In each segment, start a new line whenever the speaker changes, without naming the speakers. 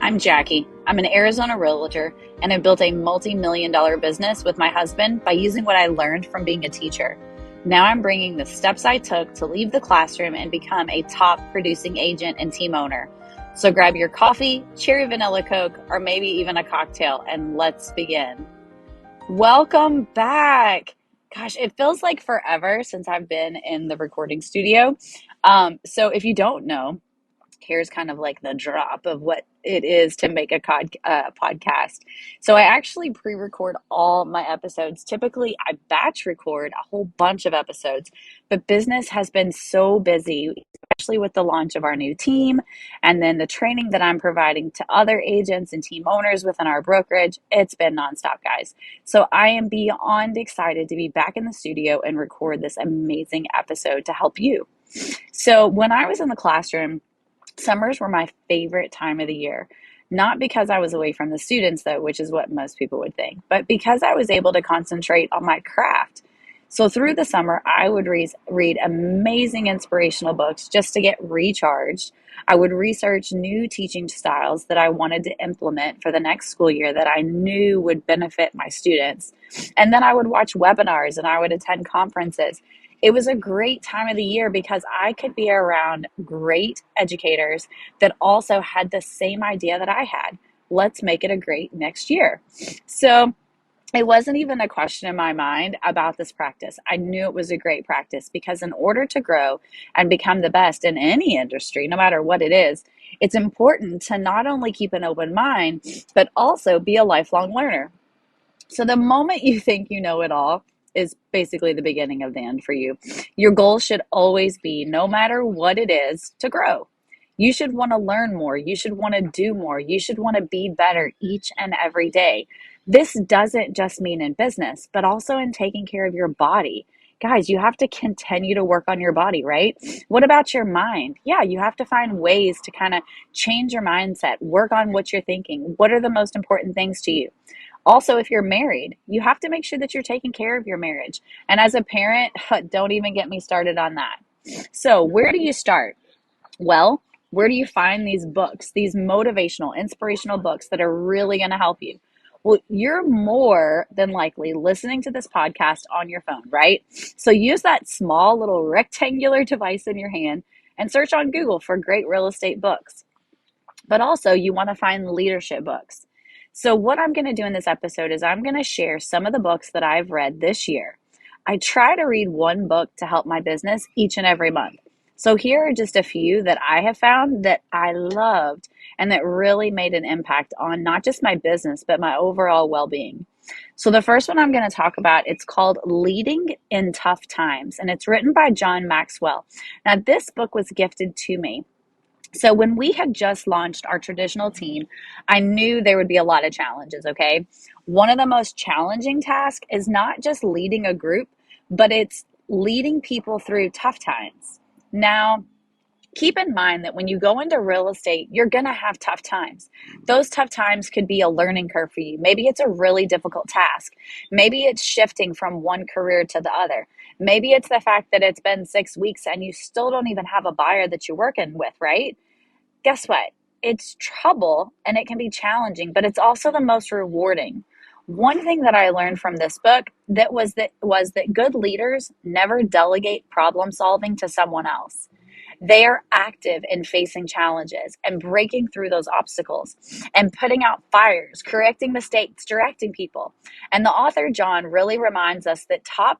I'm Jackie. I'm an Arizona realtor, and I built a multi-million-dollar business with my husband by using what I learned from being a teacher. Now I'm bringing the steps I took to leave the classroom and become a top producing agent and team owner. So grab your coffee, cherry vanilla Coke, or maybe even a cocktail, and let's begin. Welcome back. Gosh, it feels like forever since I've been in the recording studio. So if you don't know, here's kind of like the drop of what it is to make a podcast. So I actually pre-record all my episodes. Typically, I batch record a whole bunch of episodes, but business has been so busy, especially with the launch of our new team and then the training that I'm providing to other agents and team owners within our brokerage. It's been nonstop, guys. So I am beyond excited to be back in the studio and record this amazing episode to help you. So when I was in the classroom, summers were my favorite time of the year. Not because I was away from the students, though, which is what most people would think, but because I was able to concentrate on my craft. So through the summer, I would read amazing inspirational books just to get recharged. I would research new teaching styles that I wanted to implement for the next school year that I knew would benefit my students. And then I would watch webinars and I would attend conferences. It was a great time of the year because I could be around great educators that also had the same idea that I had. Let's make it a great next year. So it wasn't even a question in my mind about this practice. I knew it was a great practice because in order to grow and become the best in any industry, no matter what it is, it's important to not only keep an open mind, but also be a lifelong learner. So the moment you think you know it all is basically the beginning of the end for you. Your goal should always be, no matter what it is, to grow. You should want to learn more. You should want to do more. You should want to be better each and every day. This doesn't just mean in business, but also in taking care of your body. Guys, you have to continue to work on your body, right? What about your mind? Yeah, you have to find ways to kind of change your mindset, work on what you're thinking. What are the most important things to you? Also, if you're married, you have to make sure that you're taking care of your marriage. And as a parent, don't even get me started on that. So, where do you start? Well, where do you find these books, these motivational, inspirational books that are really going to help you? Well, you're more than likely listening to this podcast on your phone, right? So use that small little rectangular device in your hand and search on Google for great real estate books. But also, you want to find leadership books. So, what I'm going to do in this episode is I'm going to share some of the books that I've read this year. I try to read one book to help my business each and every month. So, here are just a few that I have found that I loved and that really made an impact on not just my business, but my overall well being. So, the first one I'm going to talk about, it's called Leading in Tough Times, and it's written by John Maxwell. Now, this book was gifted to me. So when we had just launched our traditional team, I knew there would be a lot of challenges, okay? One of the most challenging tasks is not just leading a group, but it's leading people through tough times. Now, keep in mind that when you go into real estate, you're going to have tough times. Those tough times could be a learning curve for you. Maybe it's a really difficult task. Maybe it's shifting from one career to the other. Maybe it's the fact that it's been 6 weeks and you still don't even have a buyer that you're working with, right? Guess what? It's trouble and it can be challenging, but it's also the most rewarding. One thing that I learned from this book was that good leaders never delegate problem solving to someone else. They are active in facing challenges and breaking through those obstacles and putting out fires, correcting mistakes, directing people. And the author, John, really reminds us that tough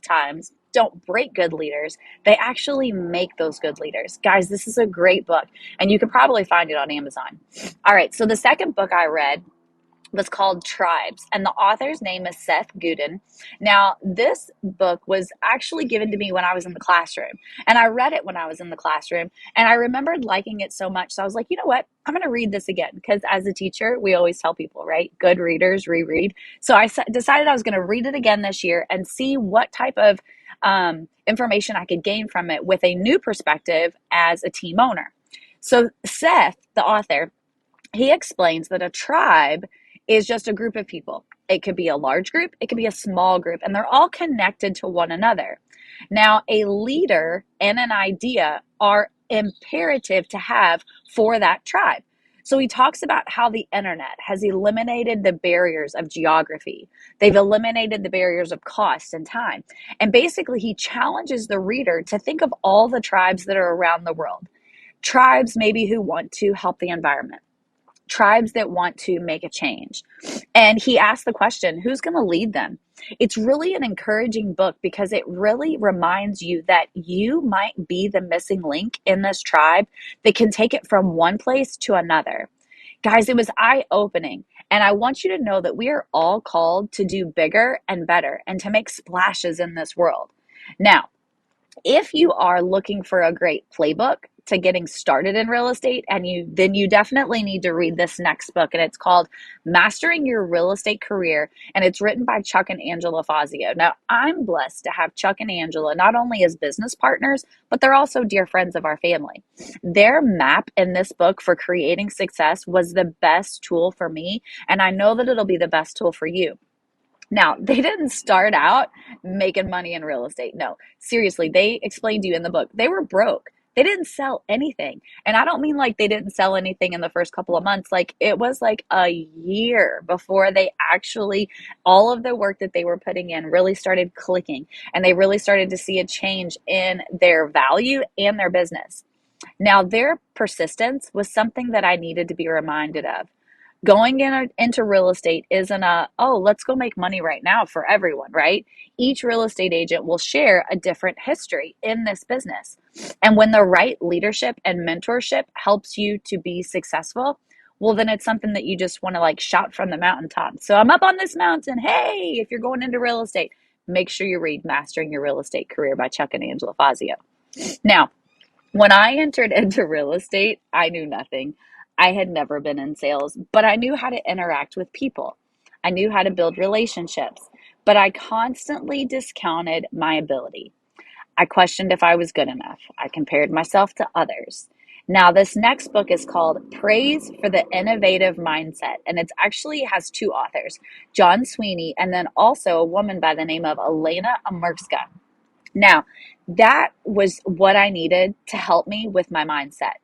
times don't break good leaders. They actually make those good leaders. Guys, this is a great book, and you can probably find it on Amazon. All right, so the second book I read was called Tribes, and the author's name is Seth Guden. Now, this book was actually given to me when I was in the classroom, and I read it when I was in the classroom, and I remembered liking it so much. So I was like, you know what? I'm going to read this again, because as a teacher, we always tell people, right? Good readers reread. So I decided I was going to read it again this year and see what type of information I could gain from it with a new perspective as a team owner. So Seth, the author, he explains that a tribe is just a group of people. It could be a large group, it could be a small group, and they're all connected to one another. Now, a leader and an idea are imperative to have for that tribe. So he talks about how the internet has eliminated the barriers of geography. They've eliminated the barriers of cost and time. And basically, he challenges the reader to think of all the tribes that are around the world. Tribes maybe who want to help the environment, tribes that want to make a change. And he asked the question, who's going to lead them? It's really an encouraging book because it really reminds you that you might be the missing link in this tribe that can take it from one place to another. Guys, it was eye-opening. And I want you to know that we are all called to do bigger and better and to make splashes in this world. Now, if you are looking for a great playbook to getting started in real estate, and then you definitely need to read this next book, and it's called Mastering Your Real Estate Career, and it's written by Chuck and Angela Fazio. Now, I'm blessed to have Chuck and Angela not only as business partners, but they're also dear friends of our family. Their map in this book for creating success was the best tool for me, and I know that it'll be the best tool for you. Now, they didn't start out making money in real estate. No, seriously, they explained to you in the book, they were broke. They didn't sell anything. And I don't mean like they didn't sell anything in the first couple of months. Like it was like a year before they actually, all of the work that they were putting in really started clicking. And they really started to see a change in their value and their business. Now, their persistence was something that I needed to be reminded of. Going into real estate isn't let's go make money right now for everyone, right? Each real estate agent will share a different history in this business. And when the right leadership and mentorship helps you to be successful, well, then it's something that you just want to like shout from the mountaintop. So I'm up on this mountain. Hey, if you're going into real estate, make sure you read Mastering Your Real Estate Career by Chuck and Angela Fazio. Now, when I entered into real estate, I knew nothing. I had never been in sales, but I knew how to interact with people. I knew how to build relationships, but I constantly discounted my ability. I questioned if I was good enough. I compared myself to others. Now, this next book is called Praise for the Innovative Mindset, and it actually has two authors, John Sweeney, and then also a woman by the name of Elena Amerska. Now, that was what I needed to help me with my mindset.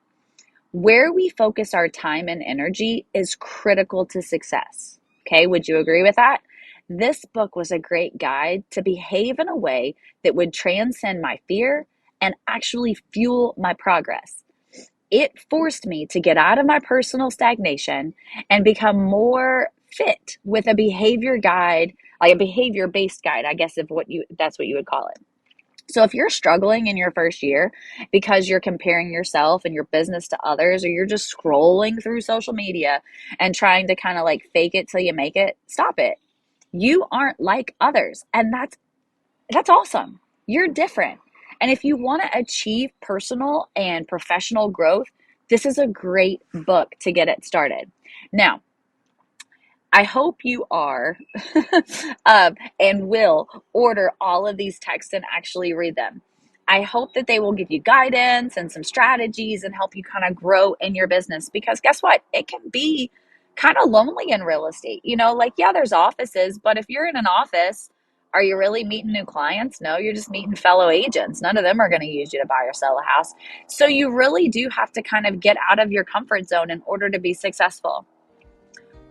Where we focus our time and energy is critical to success. Okay, would you agree with that? This book was a great guide to behave in a way that would transcend my fear and actually fuel my progress. It forced me to get out of my personal stagnation and become more fit with a behavior guide, like a behavior-based guide, I guess that's what you would call it. So if you're struggling in your first year because you're comparing yourself and your business to others, or you're just scrolling through social media and trying to kind of like fake it till you make it, stop it. You aren't like others, and that's awesome. You're different. And if you want to achieve personal and professional growth, this is a great book to get it started. Now, I hope you are and will order all of these texts and actually read them. I hope that they will give you guidance and some strategies and help you kind of grow in your business, because guess what? It can be kind of lonely in real estate. You know, like, yeah, there's offices, but if you're in an office, are you really meeting new clients? No, you're just meeting fellow agents. None of them are going to use you to buy or sell a house. So you really do have to kind of get out of your comfort zone in order to be successful.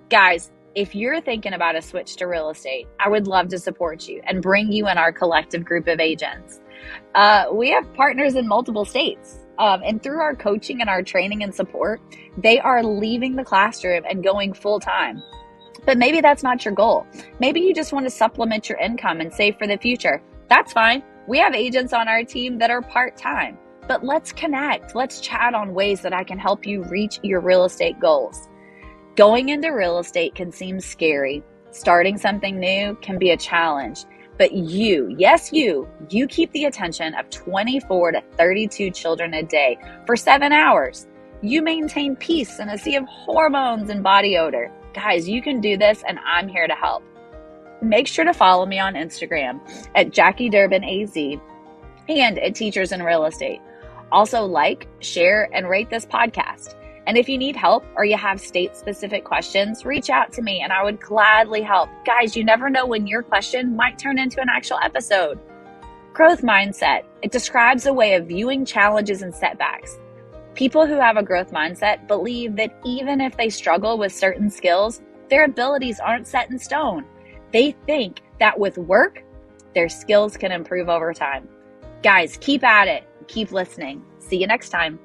Guys, if you're thinking about a switch to real estate, I would love to support you and bring you in our collective group of agents. We have partners in multiple states. And through our coaching and our training and support, they are leaving the classroom and going full time. But maybe that's not your goal. Maybe you just want to supplement your income and save for the future. That's fine. We have agents on our team that are part-time. But let's connect. Let's chat on ways that I can help you reach your real estate goals. Going into real estate can seem scary. Starting something new can be a challenge. But you keep the attention of 24 to 32 children a day for 7 hours. You maintain peace in a sea of hormones and body odor. Guys, you can do this, and I'm here to help. Make sure to follow me on Instagram at Jackie Durbin AZ and at Teachers in Real Estate. Also like, share, and rate this podcast. And if you need help or you have state-specific questions, reach out to me and I would gladly help. Guys, you never know when your question might turn into an actual episode. Growth mindset. It describes a way of viewing challenges and setbacks. People who have a growth mindset believe that even if they struggle with certain skills, their abilities aren't set in stone. They think that with work, their skills can improve over time. Guys, keep at it. Keep listening. See you next time.